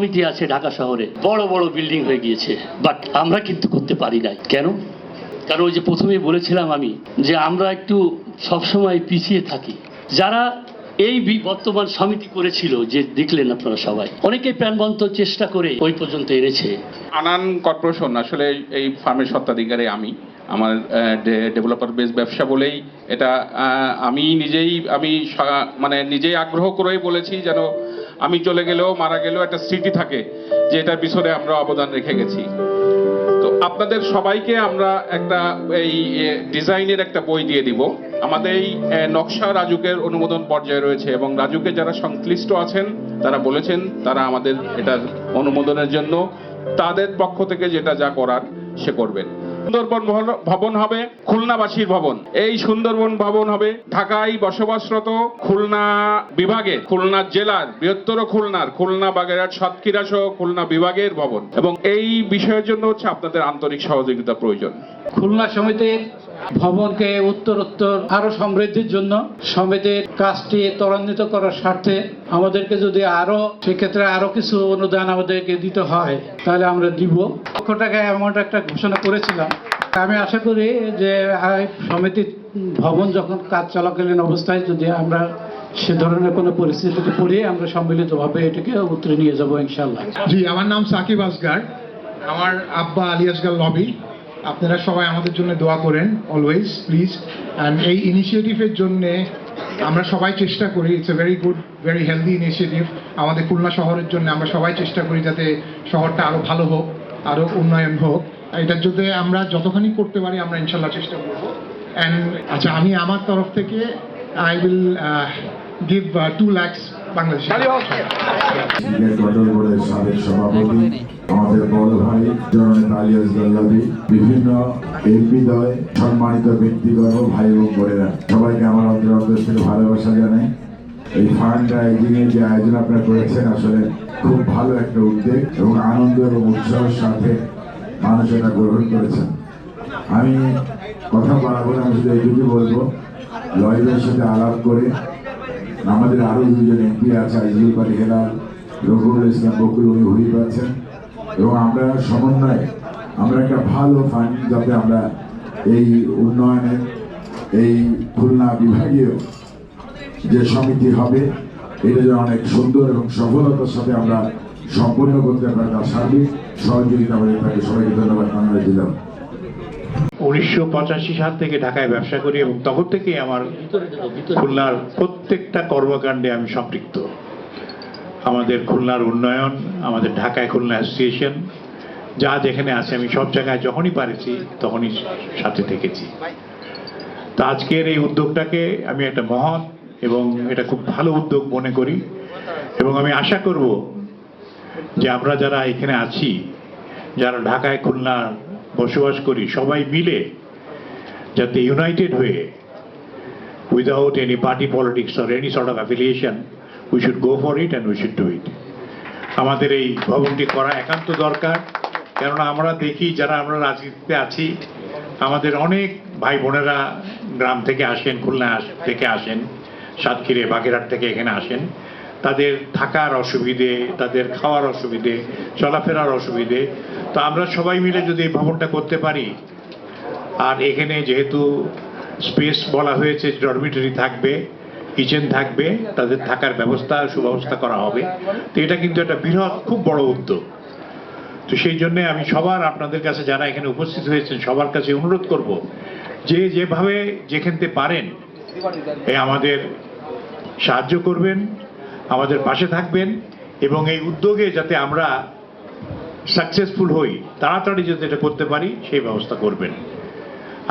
সমিতি আছে ঢাকা শহরে, বড় বড় বিল্ডিং হয়ে গিয়েছে, বাট আমরা কিন্তু করতে পারি নাই। কেন? কারণ ওই যে প্রথমেই বলেছিলাম আমি যে আমরা একটু সবসময় পিছিয়ে থাকি। যারা এই বর্তমান সমিতি করেছিল, যে দেখলেন আপনারা সবাই, অনেকে প্রাণবন্ত চেষ্টা করে ওই পর্যন্ত এনেছে। আনান কর্পোরেশন আসলে এই ফার্মের স্বত্বাধিকারী আমি, আমার ডেভেলপার বেস ব্যবসা বলেই এটা আমি নিজেই আগ্রহ করেই বলেছি যেন আমি চলে গেলেও মারা গেলেও একটা স্মৃতি থাকে যে এটার পিছনে আমরা অবদান রেখে গেছি। তো আপনাদের সবাইকে আমরা একটা এই ডিজাইনের একটা বই দিয়ে দিব। আমাদের এই নকশা রাজুকের অনুমোদন পর্যায়ে রয়েছে এবং রাজুকে যারা সংশ্লিষ্ট আছেন তারা বলেছেন তারা আমাদের এটার অনুমোদনের জন্য তাদের পক্ষ থেকে যেটা যা করার সে করবেন। সুন্দরবন ভবন হবে খুলনাবাসীর ভবন। এই সুন্দরবন ভবন হবে ঢাকায় বসবাসরত খুলনা বিভাগের, খুলনা জেলার, বৃহত্তর খুলনা বাগেরহাট সাতক্ষীরা সহ খুলনা বিভাগের ভবন, এবং এই বিষয়ের জন্য হচ্ছে আপনাদের আন্তরিক সহযোগিতা প্রয়োজন। খুলনা সমিতির ভবনকে উত্তরোত্তর আরো সমৃদ্ধির জন্য সমিতির কাজটি ত্বরান্বিত করার স্বার্থে আমাদেরকে যদি সেক্ষেত্রে আরো কিছু অনুদান আমাদেরকে দিতে হয় তাহলে আমরা দিব। লক্ষ টাকা অ্যামাউন্ট একটা ঘোষণা করেছিলাম। আমি আশা করি যে সমিতির ভবন যখন কাজ চলাকালীন অবস্থায় যদি আমরা সে ধরনের কোনো পরিস্থিতিতে পড়ি, আমরা সম্মিলিতভাবে এটাকে উত্তরে নিয়ে যাবো ইনশাল্লাহ। জি, আমার নাম সাকিব আসগার, আমার আব্বা আলী আসগার লবি। আপনারা সবাই আমাদের জন্য দোয়া করেন অলওয়েজ প্লিজ। অ্যান্ড এই ইনিশিয়েটিভের জন্য আমরা সবাই চেষ্টা করি, it's a very good very healthy initiative আমাদের খুলনা শহরের জন্য। আমরা সবাই চেষ্টা করি যাতে শহরটা আরও ভালো হোক, আরও উন্নয়ন হোক। এটার জন্য আমরা যতখানি করতে পারি আমরা ইনশাল্লাহ চেষ্টা করবো। অ্যান্ড আচ্ছা, আমি আমার তরফ থেকে I will give 2 lakh Bangladeshi. সাবেক সভাপতি আমাদের বড় ভাই জননেতা আলী আসগার লবি, বিভিন্ন এমপিদয়, সম্মানিত ব্যক্তিগণ, ভাই এবং বোনেরা, সবাইকে আমার অন্তর থেকে ভালোবাসা জানাই। এই ফান্ড রাইজিং এর যে আয়োজন আপনারা করেছেন আসলে খুব ভালো একটা উদ্যোগ এবং আনন্দ এবং উৎসাহের সাথে মানুষ এটা গ্রহণ করেছেন। আমি কথা বাড়াবো না, আমি শুধু এইটুকু বলবো, লয়ের সাথে আলাপ করে আমাদের আরো দুজন এমপি আছে, আইজুল পারি হেলাল, রঘুল ইসলাম বকুল, উনি হুইপ আছেন, এবং আমরা সমন্বয়ে আমরা একটা ভালো ফান্ড যাতে আমরা এই উন্নয়নের এই খুলনা বিভাগীয় যে সমিতি হবে এটা যেন অনেক সুন্দর এবং সফলতার সাথে আমরা সম্পন্ন করতে পারি, তার সার্বিক সহযোগিতা আমাদের থাকে। সবাইকে ধন্যবাদ জানাই দিলাম। 1985 সাল থেকে ঢাকায় ব্যবসা করি এবং তখন থেকেই আমার খুলনার প্রত্যেকটা কর্মকাণ্ডে আমি সম্পৃক্ত। আমাদের খুলনার উন্নয়ন, আমাদের ঢাকায় খুলনা অ্যাসোসিয়েশন যা যেখানে আছে আমি সব জায়গায় যখনই পারেছি তখনই সাথে থেকেছি। তো আজকের এই উদ্যোগটাকে আমি একটা মহৎ এবং এটা খুব ভালো উদ্যোগ মনে করি, এবং আমি আশা করব যে আমরা যারা এখানে আছি, যারা ঢাকায় খুলনা বসবাস করি, সবাই মিলে যাতে ইউনাইটেড হয়ে without any party politics or any sort of affiliation we should go for it and we should do it. আমাদের এই ভবনটি করা একান্ত দরকার, কেননা আমরা দেখি যারা আমরা রাজনীতিতে আছি আমাদের অনেক ভাই বোনেরা গ্রাম থেকে আসেন, খুলনা থেকে আসেন, সাতক্ষীরা বাগেরহাট থেকে এখানে আসেন, তাদের থাকার অসুবিধে, তাদের খাওয়ার অসুবিধে, চলাফেরার অসুবিধে। তো আমরা সবাই মিলে যদি এই ভবনটা করতে পারি, আর এখানে যেহেতু স্পেস বলা হয়েছে, ডরমিটরি থাকবে, কিচেন থাকবে, তাদের থাকার ব্যবস্থা সুব্যবস্থা করা হবে, তো এটা কিন্তু একটা বৃহৎ খুব বড় উদ্যোগ। তো সেই জন্যে আমি সবার আপনাদের কাছে যারা এখানে উপস্থিত হয়েছেন সবার কাছে অনুরোধ করব যে যেভাবে যেখানতে পারেন আমাদের সাহায্য করবেন, আমাদের পাশে থাকবেন, এবং এই উদ্যোগে যাতে আমরা সাকসেসফুল হই, তাড়াতাড়ি যাতে এটা করতে পারি সেই ব্যবস্থা করবেন।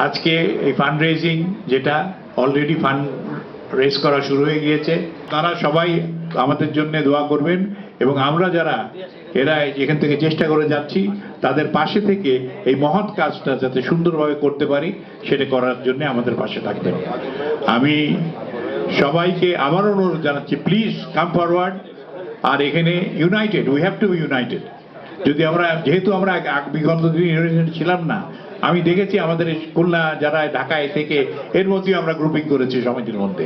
আজকে এই ফান্ড রেজিং যেটা অলরেডি ফান্ড রেজ করা শুরু হয়ে গিয়েছে, তারা সবাই আমাদের জন্য দোয়া করবেন, এবং আমরা যারা এরা এখান থেকে চেষ্টা করে যাচ্ছি তাদের পাশে থেকে এই মহৎ কাজটা যাতে সুন্দরভাবে করতে পারি সেটা করার জন্য আমাদের পাশে থাকবেন। আমি সবাইকে আবারও অনুরোধ জানাচ্ছি, প্লিজ কাম ফরওয়ার্ড। আর এখানে united, we have to be united. যদি আমরা, যেহেতু আমরা বিগত দিন ইউনাইটেড ছিলাম না, আমি দেখেছি আমাদের খুলনা যারা ঢাকায় থেকে এর মধ্যে আমরা গ্রুপিং করেছি সমিতির মধ্যে।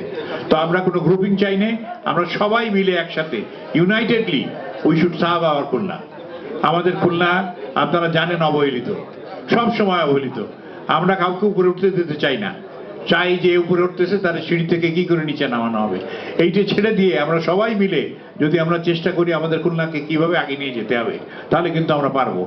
তো আমরা কোনো গ্রুপিং চাই না, আমরা সবাই মিলে একসাথে unitedly we should serve our Khulna. আমাদের খুলনা আপনারা জানেন অবহেলিত, সব সময় অবহেলিত। আমরা কাউকে উপরে উঠতে দিতে চাই না, চাই যে উপরে উঠতেছে তার সিঁড়ি থেকে কি করে নিচে নামানো হবে। এইটা ছেড়ে দিয়ে আমরা সবাই মিলে যদি আমরা চেষ্টা করি আমাদের খুলনাকে কিভাবে আগে নিয়ে যেতে হবে, তাহলে কিন্তু আমরা পারবো।